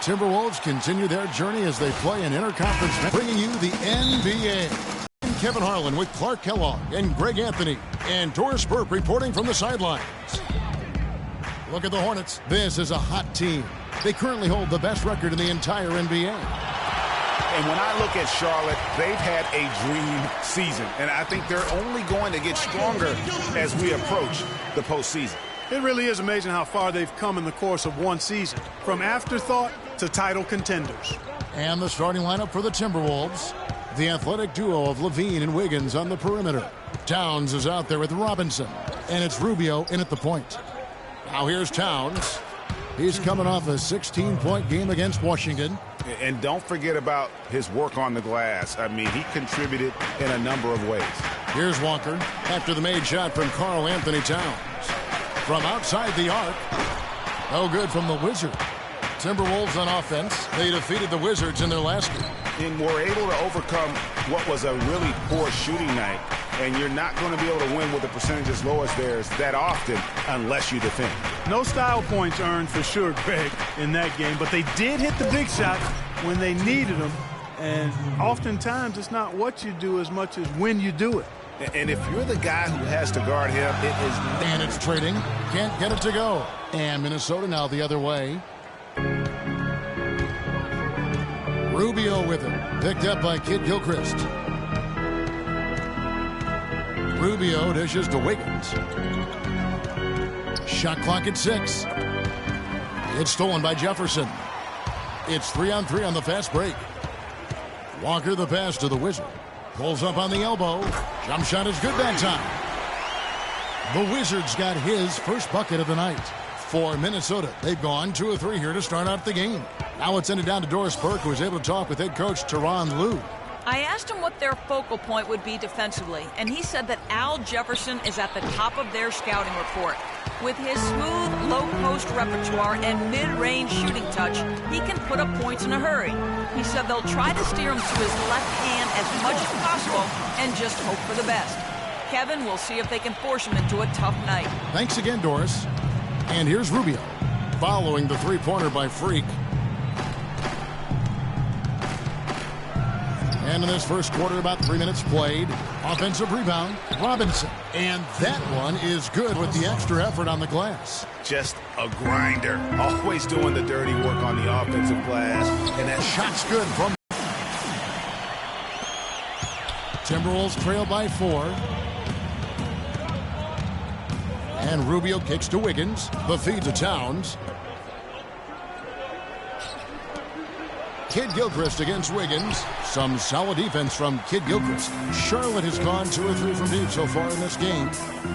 Timberwolves continue their journey as they play an interconference match, bringing you the NBA. Kevin Harlan with Clark Kellogg and Greg Anthony, and Doris Burke reporting from the sidelines. Look at the Hornets. This is a hot team. They currently hold the best record in the entire NBA. And when I look at Charlotte, they've had a dream season. And I think they're only going to get stronger as we approach the postseason. It really is amazing how far they've come in the course of one season, from afterthought to title contenders. And the starting lineup for the Timberwolves. The athletic duo of Levine and Wiggins on the perimeter. Towns is out there with Robinson, and it's Rubio in at the point. Now here's Towns. He's coming off a 16-point game against Washington. And don't forget about his work on the glass. I mean, he contributed in a number of ways. Here's Walker after the made shot from Karl Anthony Towns. From outside the arc. No good from the Wizard. Timberwolves on offense. They defeated the Wizards in their last game. And were able to overcome what was a really poor shooting night. And you're not going to be able to win with a percentage as low as theirs that often unless you defend. No style points earned for sure, Greg, in that game. But they did hit the big shots when they needed them. And oftentimes it's not what you do as much as when you do it. And if you're the guy who has to guard him, it is... And it's trading. Can't get it to go. And Minnesota now the other way. Rubio with it. Picked up by Kid Gilchrist. Rubio dishes to Wiggins. Shot clock at 6. It's stolen by Jefferson. It's 3-on-3 on the fast break. Walker the pass to the Wizard. Pulls up on the elbow. Jump shot is good that time. The Wizards got his first bucket of the night. For Minnesota, they've gone 2 of 3 here to start out the game. Now it's ended down to Doris Burke, who was able to talk with head coach Tyronn Lue. I asked him what their focal point would be defensively, and he said that Al Jefferson is at the top of their scouting report. With his smooth, low-post repertoire and mid-range shooting touch, he can put up points in a hurry. He said they'll try to steer him to his left hand as much as possible and just hope for the best. Kevin, we'll see if they can force him into a tough night. Thanks again, Doris. And here's Rubio, following the three-pointer by Freak. And in this first quarter, about 3 minutes played. Offensive rebound, Robinson. And that one is good with the extra effort on the glass. Just a grinder. Always doing the dirty work on the offensive glass. And that shot's good from... Timberwolves trail by 4. And Rubio kicks to Wiggins. The feed to Towns. Kid Gilchrist against Wiggins. Some solid defense from Kid Gilchrist. Charlotte has gone 2 or 3 from deep so far in this game.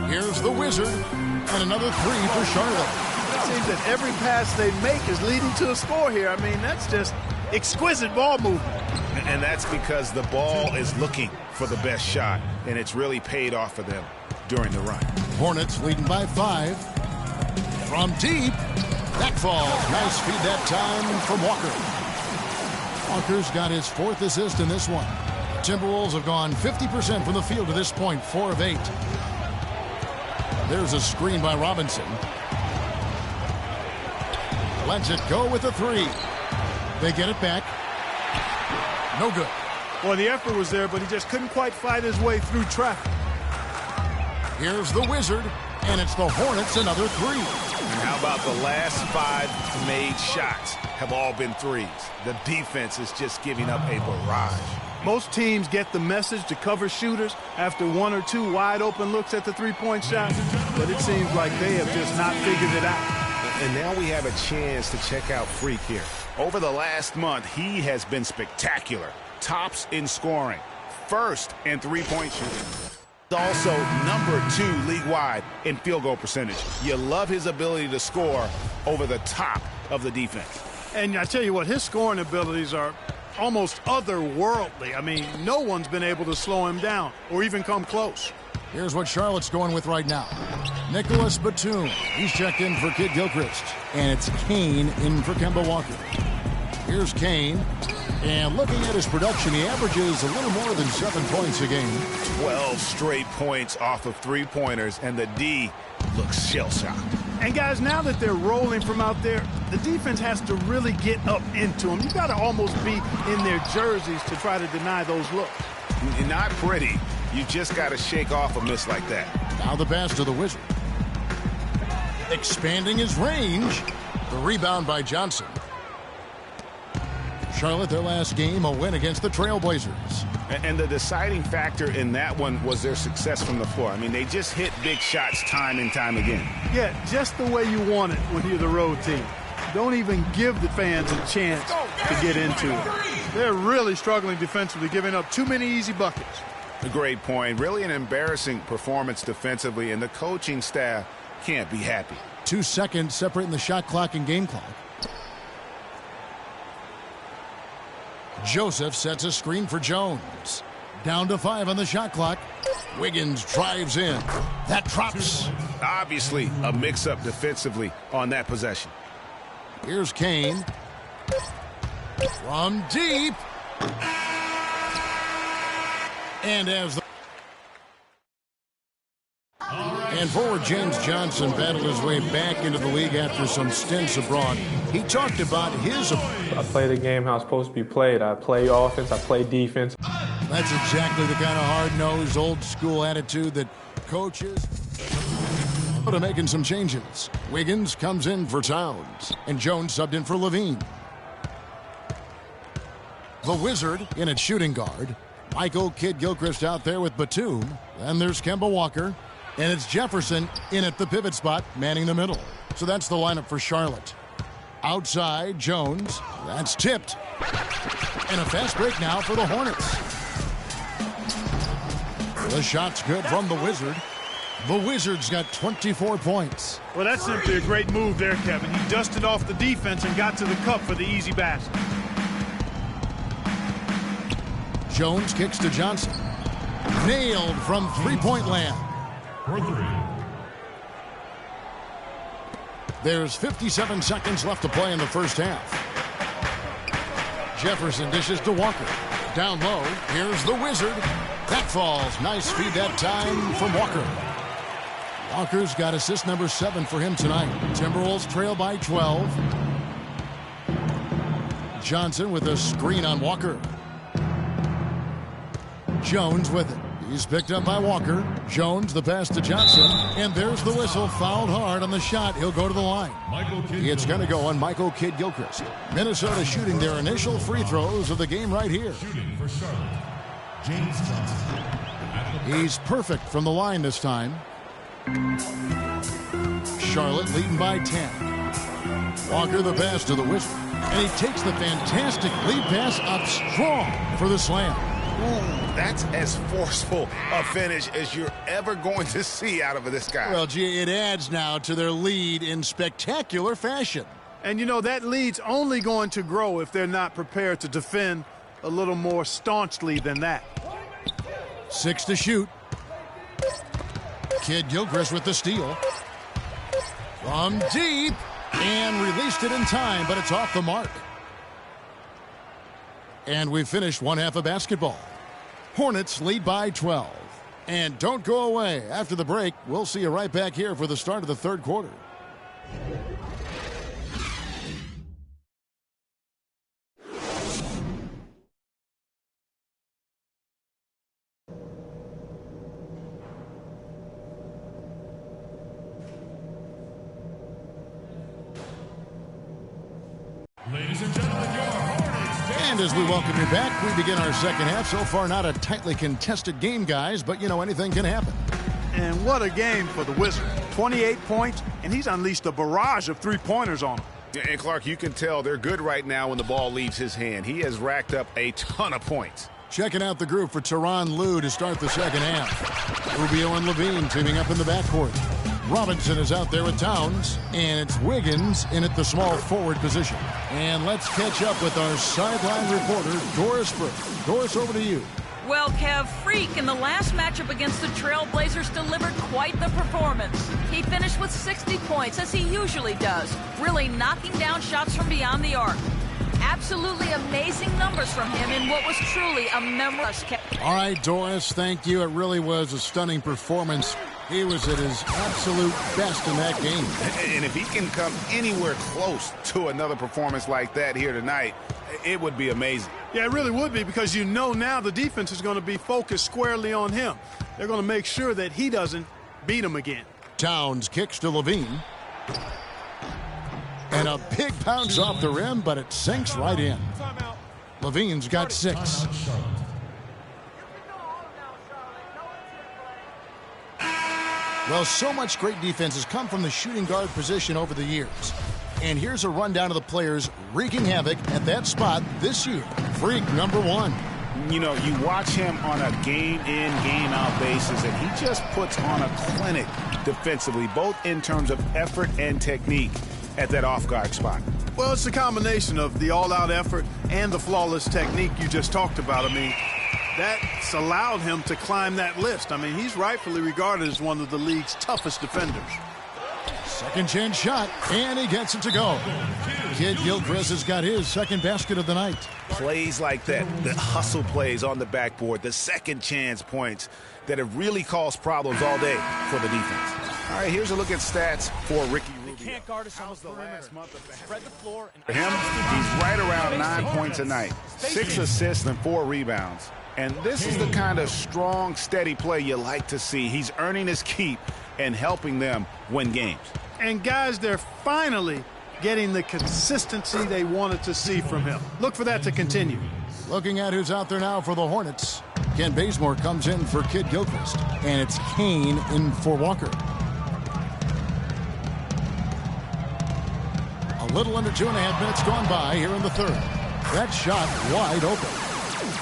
Here's the Wizard. And another 3 for Charlotte. It seems that every pass they make is leading to a score here. I mean, that's just exquisite ball movement. And that's because the ball is looking for the best shot. And it's really paid off for them during the run. Hornets leading by 5. From deep. That falls. Nice feed that time from Walker. Walker's got his 4th assist in this one. Timberwolves have gone 50% from the field to this point, 4 of 8. There's a screen by Robinson. Lets it go with a 3. They get it back. No good. Well, the effort was there, but he just couldn't quite fight his way through traffic. Here's the Wizard, and it's the Hornets another 3. How about the last 5 made shots have all been threes? The defense is just giving up a barrage. Most teams get the message to cover shooters after 1 or 2 wide open looks at the three-point shot, but it seems like they have just not figured it out. And now we have a chance to check out Freak here. Over the last month, he has been spectacular. Tops in scoring, 1st in three-point shooting. Also number 2 league-wide in field goal percentage. You love his ability to score over the top of the defense. And I tell you what, his scoring abilities are almost otherworldly. I mean, no one's been able to slow him down or even come close. Here's what Charlotte's going with right now. Nicholas Batum. He's checked in for Kid Gilchrist. And it's Kane in for Kemba Walker. Here's Kane. And looking at his production, he averages a little more than 7 points a game. 12 straight points off of three-pointers, and the D looks shell-shocked. And guys, now that they're rolling from out there, the defense has to really get up into them. You got to almost be in their jerseys to try to deny those looks. Not pretty. You just got to shake off a miss like that. Now the pass to the Wizard. Expanding his range. The rebound by Johnson. Charlotte, their last game, a win against the Trailblazers. And the deciding factor in that one was their success from the floor. I mean, they just hit big shots time and time again. Yeah, just the way you want it when you're the road team. Don't even give the fans a chance to get into it. They're really struggling defensively, giving up too many easy buckets. A great point. Really an embarrassing performance defensively, and the coaching staff can't be happy. 2 seconds separating the shot clock and game clock. Joseph sets a screen for Jones. Down to 5 on the shot clock. Wiggins drives in. That drops. Obviously, a mix-up defensively on that possession. Here's Kane. From deep. And as the... And forward James Johnson battled his way back into the league after some stints abroad. He talked about his... I play the game how it's supposed to be played. I play offense, I play defense. That's exactly the kind of hard-nosed, old-school attitude that coaches... to making some changes. Wiggins comes in for Towns, and Jones subbed in for Levine. The Wizard in at shooting guard. Michael Kidd-Gilchrist out there with Batum. Then there's Kemba Walker. And it's Jefferson in at the pivot spot, manning the middle. So that's the lineup for Charlotte. Outside, Jones. That's tipped. And a fast break now for the Hornets. The shot's good from the Wizard. The Wizards got 24 points. Well, that's simply a great move there, Kevin. He dusted off the defense and got to the cup for the easy basket. Jones kicks to Johnson. Nailed from three-point land. There's 57 seconds left to play in the first half. Jefferson dishes to Walker. Down low, here's the Wizard. That falls. Nice feed that time from Walker. Walker's got assist number 7 for him tonight. Timberwolves trail by 12. Johnson with a screen on Walker. Jones with it. He's picked up by Walker. Jones, the pass to Johnson. And there's the whistle. Fouled hard on the shot. He'll go to the line. It's going to go on Michael Kidd-Gilchrist. Minnesota shooting their initial free throws of the game right here. Shooting for Charlotte, James Johnson. He's perfect from the line this time. Charlotte leading by 10. Walker the pass to the Wizard. And he takes the fantastic lead pass up strong for the slam. Ooh, that's as forceful a finish as you're ever going to see out of this guy. Well, gee, it adds now to their lead in spectacular fashion. And, you know, that lead's only going to grow if they're not prepared to defend a little more staunchly than that. 6 to shoot. Kidd-Gilchrist with the steal. From deep. And released it in time, but it's off the mark. And we've finished one half of basketball. Hornets lead by 12. And don't go away. After the break, we'll see you right back here for the start of the third quarter. Ladies and gentlemen, your Hornets. And as we welcome you back, we begin our second half. So far, not a tightly contested game, guys, but, you know, anything can happen. And what a game for the Wizards. 28 points, and he's unleashed a barrage of three-pointers on them. And, Clark, you can tell they're good right now when the ball leaves his hand. He has racked up a ton of points. Checking out the group for Tyronn Lue to start the second half. Rubio and Levine teaming up in the backcourt. Robinson is out there with Towns, and it's Wiggins in at the small forward position. And let's catch up with our sideline reporter, Doris Burke. Doris, over to you. Well, Kev, Freak in the last matchup against the Trailblazers delivered quite the performance. He finished with 60 points, as he usually does, really knocking down shots from beyond the arc. Absolutely amazing numbers from him in what was truly a memorable. All right, Doris, thank you. It really was a stunning performance. He was at his absolute best in that game. And if he can come anywhere close to another performance like that here tonight, it would be amazing. Yeah, it really would be, because you know now the defense is going to be focused squarely on him. They're going to make sure that he doesn't beat him again. Towns kicks to Levine. And a big bounce off the rim, but it sinks right in. Levine's got 6. Well, so much great defense has come from the shooting guard position over the years. And here's a rundown of the players wreaking havoc at that spot this year. Freak number 1. You know, you watch him on a game-in, game-out basis, and he just puts on a clinic defensively, both in terms of effort and technique at that off-guard spot. Well, it's a combination of the all-out effort and the flawless technique you just talked about. I mean, that's allowed him to climb that list. I mean, he's rightfully regarded as one of the league's toughest defenders. Second chance shot, and he gets it to go. Kid Gilchrist has got his second basket of the night. Plays like that, the hustle plays on the backboard, the second chance points that have really caused problems all day for the defense. All right, here's a look at stats for Ricky Rubio. Can't guard us on the last month of spread the floor. For him, he's right around 9 points a night, 6 assists and 4 rebounds. And this is the kind of strong, steady play you like to see. He's earning his keep and helping them win games. And guys, they're finally getting the consistency they wanted to see from him. Look for that to continue. Looking at who's out there now for the Hornets. Kent Bazemore comes in for Kid Gilchrist, and it's Kane in for Walker. A little under 2.5 minutes gone by here in the third. That shot wide open.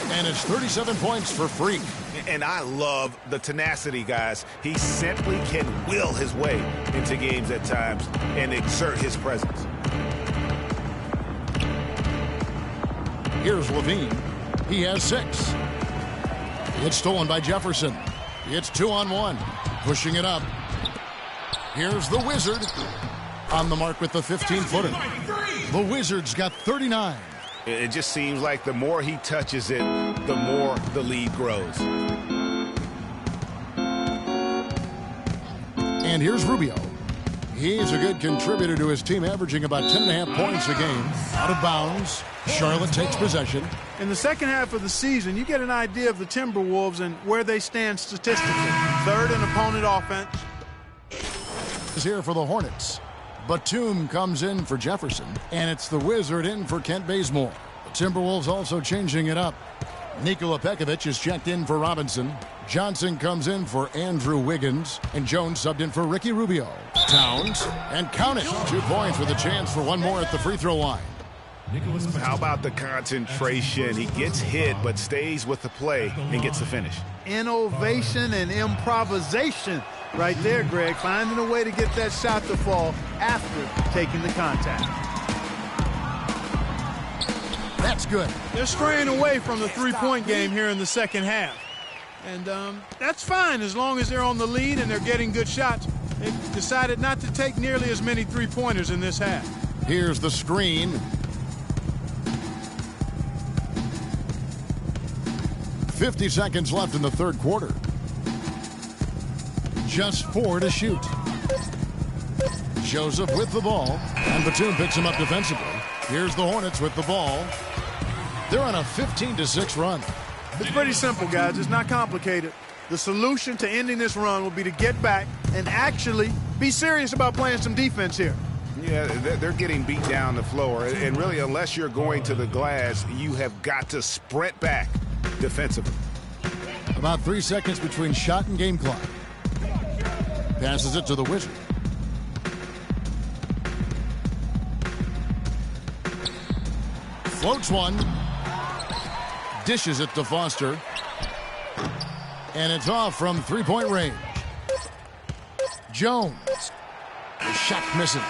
And it's 37 points for Freak. And I love the tenacity, guys. He simply can will his way into games at times and exert his presence. Here's Levine. He has 6. It's stolen by Jefferson. It's 2-on-1. Pushing it up. Here's the Wizard on the mark with the 15-footer. The Wizard's got 39. It just seems like the more he touches it, the more the lead grows. And here's Rubio. He's a good contributor to his team, averaging about 10.5 points a game. Out of bounds. Charlotte takes possession. In the second half of the season, you get an idea of the Timberwolves and where they stand statistically. Third in opponent offense. Is here for the Hornets. Batum comes in for Jefferson, and it's the Wizard in for Kent Bazemore. The Timberwolves also changing it up. Nikola Pekovic is checked in for Robinson. Johnson comes in for Andrew Wiggins, and Jones subbed in for Ricky Rubio. Towns, and count it. 2 points with a chance for one more at the free throw line. How about the concentration? He gets hit, but stays with the play and gets the finish. Innovation and improvisation right there, Greg. Finding a way to get that shot to fall after taking the contact. That's good. They're straying away from the three-point game here in the second half. And that's fine as long as they're on the lead and they're getting good shots. They've decided not to take nearly as many three-pointers in this half. Here's the screen. 50 seconds left in the third quarter. Just 4 to shoot. Joseph with the ball, and Batum picks him up defensively. Here's the Hornets with the ball. They're on a 15-6 run. It's pretty simple, guys. It's not complicated. The solution to ending this run will be to get back and actually be serious about playing some defense here. Yeah, they're getting beat down the floor, and really, unless you're going to the glass, you have got to sprint back defensively. About 3 seconds between shot and game clock. Passes it to the Wizard. Floats one. Dishes it to Foster. And it's off from three-point range. Jones. The shot misses.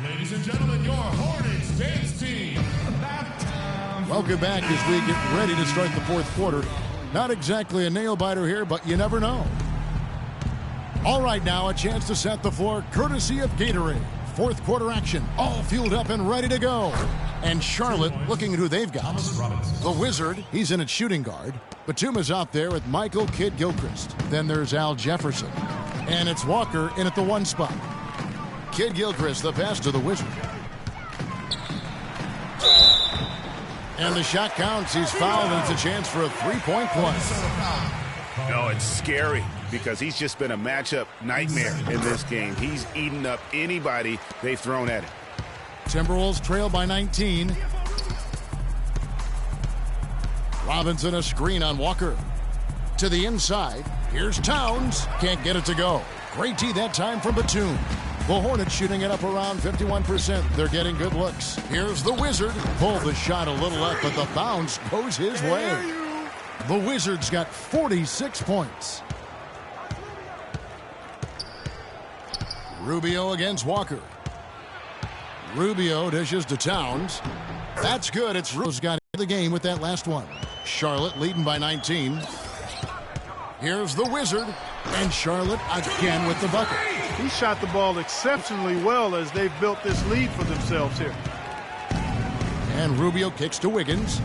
Ladies and gentlemen, your Hornets dance team. Welcome back as we get ready to start the fourth quarter. Not exactly a nail-biter here, but you never know. All right, now a chance to set the floor courtesy of Gatorade. Fourth quarter action, all fueled up and ready to go. And Charlotte looking at who they've got. The Wizard, he's in at shooting guard. Batuma's out there with Michael Kidd-Gilchrist. Then there's Al Jefferson. And it's Walker in at the 1 spot. Kidd-Gilchrist, the pass to the Wizard. And the shot counts. He's fouled, and it's a chance for a 3-point play. No, it's scary because he's just been a matchup nightmare in this game. He's eaten up anybody they've thrown at him. Timberwolves trail by 19. Robinson a screen on Walker. To the inside. Here's Towns. Can't get it to go. Great D that time from Batum. The Hornets shooting it up around 51%. They're getting good looks. Here's the Wizard. Pulled the shot a little up, but the bounce goes his way. The Wizards got 46 points. Rubio against Walker. Rubio dishes to Towns. That's good. It's Rubio's got the game with that last one. Charlotte leading by 19. Here's the Wizard. And Charlotte again with the bucket. He shot the ball exceptionally well as they've built this lead for themselves here. And Rubio kicks to Wiggins.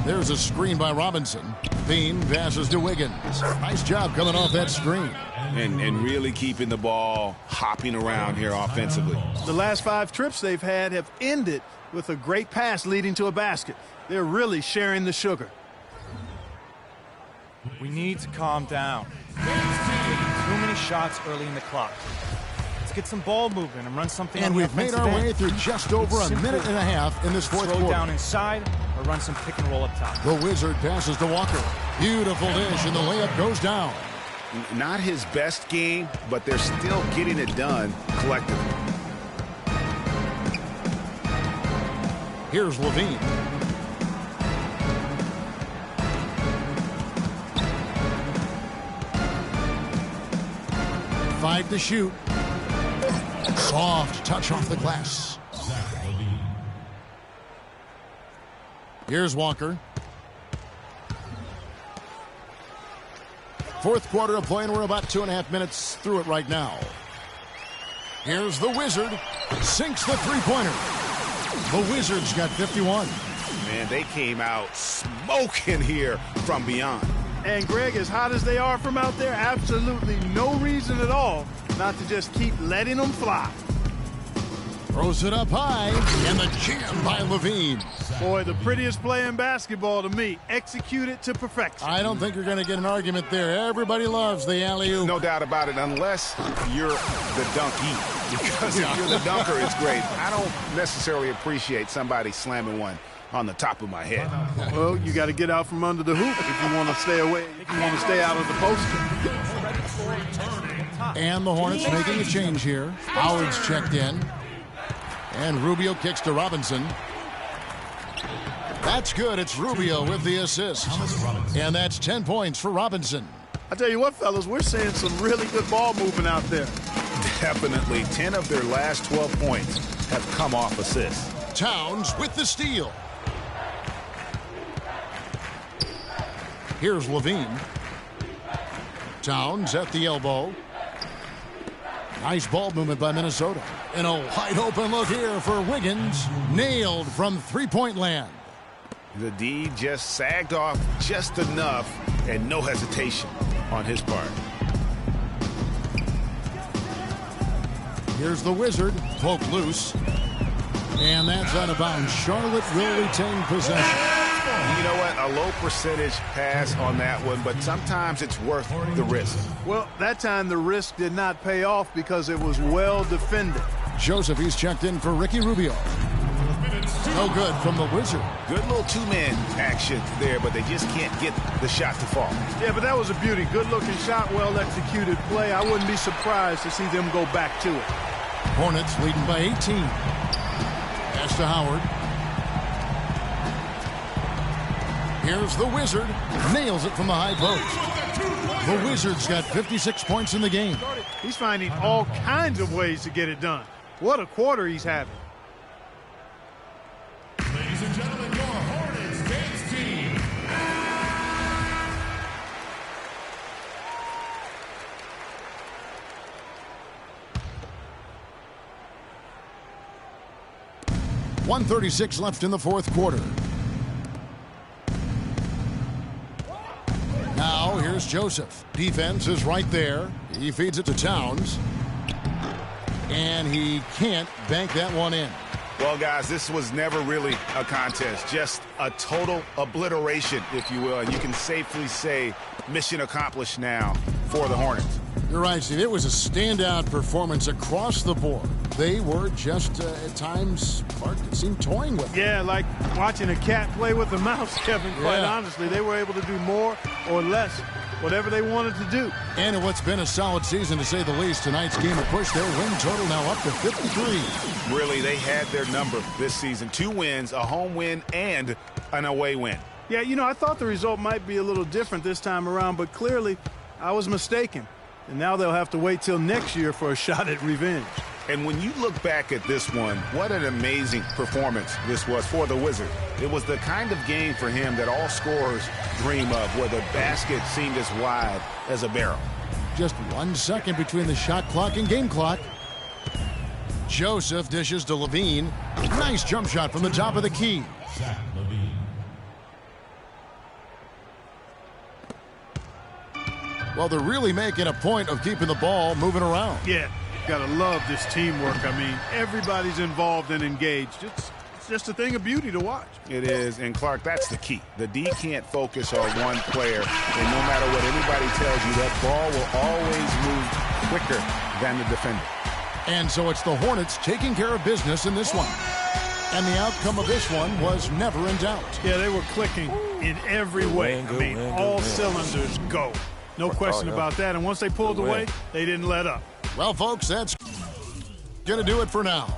There's a screen by Robinson. Bean passes to Wiggins. Nice job coming off that screen. And really keeping the ball hopping around here offensively. The last 5 trips they've had have ended with a great pass leading to a basket. They're really sharing the sugar. We need to calm down. Too many shots early in the clock. Let's get some ball movement and run something. And we've made our way through just over a minute and a half in this fourth quarter. Slow down inside or run some pick and roll up top. The Wizard passes to Walker. Beautiful dish, and the layup goes down. Not his best game, but they're still getting it done collectively. Here's Levine. Five to shoot. Soft touch off the glass. Here's Walker. Fourth quarter of play, and we're about 2.5 minutes through it right now. Here's the Wizard. Sinks the three-pointer. The Wizards got 51. Man, they came out smoking here from beyond. And Greg, as hot as they are from out there, absolutely no reason at all not to just keep letting them fly. Throws it up high, and the jam by Levine. Boy, the prettiest play in basketball to me. Executed to perfection. I don't think you're going to get an argument there. Everybody loves the alley-oop. No doubt about it, unless you're the donkey. Because if you're the dunker, it's great. I don't necessarily appreciate somebody slamming one on the top of my head. Well, you got to get out from under the hoop if you want to stay away. If you want to stay out of the poster. And the Hornets making a change here. Howard's checked in. And Rubio kicks to Robinson. That's good. It's Rubio with the assist. And that's 10 points for Robinson. I tell you what, fellas, we're seeing some really good ball movement out there. Definitely. 10 of their last 12 points have come off assists. Towns with the steal. Here's Levine. Towns at the elbow. Nice ball movement by Minnesota. And a wide open look here for Wiggins. Nailed from three-point land. The D just sagged off just enough and no hesitation on his part. Here's the Wizard. Poke loose. And that's out of bounds. Charlotte will retain possession. You know what? A low percentage pass on that one, but sometimes it's worth the risk. Well, that time the risk did not pay off because it was well defended. Joseph, he's checked in for Ricky Rubio. No good from the Wizard. Good little two-man action there, but they just can't get the shot to fall. Yeah, but that was a beauty. Good-looking shot, well-executed play. I wouldn't be surprised to see them go back to it. Hornets leading by 18. Pass to Howard. Here's the Wizard. Nails it from the high post. The Wizards got 56 points in the game. He's finding all kinds of ways to get it done. What a quarter he's having. Ladies and gentlemen, your Hornets dance team. 1:36 left in the fourth quarter. Now here's Joseph. Defense is right there. He feeds it to Towns. And he can't bank that one in. Well, guys, this was never really a contest. Just a total obliteration, if you will. And you can safely say mission accomplished now for the Hornets. You're right, Steve. It was a standout performance across the board. They were just, at times, Clark, it seemed toying with it. Yeah, like watching a cat play with a mouse, Kevin, quite honestly. They were able to do more or less, whatever they wanted to do. And in what's been a solid season, to say the least, tonight's game will push their win total now up to 53. Really, they had their number this season. 2 wins, a home win, and an away win. Yeah, you know, I thought the result might be a little different this time around, but clearly I was mistaken. And now they'll have to wait till next year for a shot at revenge. And when you look back at this one, what an amazing performance this was for the Wizards. It was the kind of game for him that all scorers dream of, where the basket seemed as wide as a barrel. Just 1 second between the shot clock and game clock. Joseph dishes to Levine. Nice jump shot from the top of the key. Well, they're really making a point of keeping the ball moving around. Yeah, gotta love this teamwork. I mean, everybody's involved and engaged. It's just a thing of beauty to watch. It is, and Clark, that's the key. The D can't focus on one player, and no matter what anybody tells you, that ball will always move quicker than the defender. And so it's the Hornets taking care of business in this one. And the outcome of this one was never in doubt. Yeah, they were clicking in every way. I mean, all cylinders go. No question about that. And once they pulled away, they didn't let up. Well, folks, that's going to do it for now.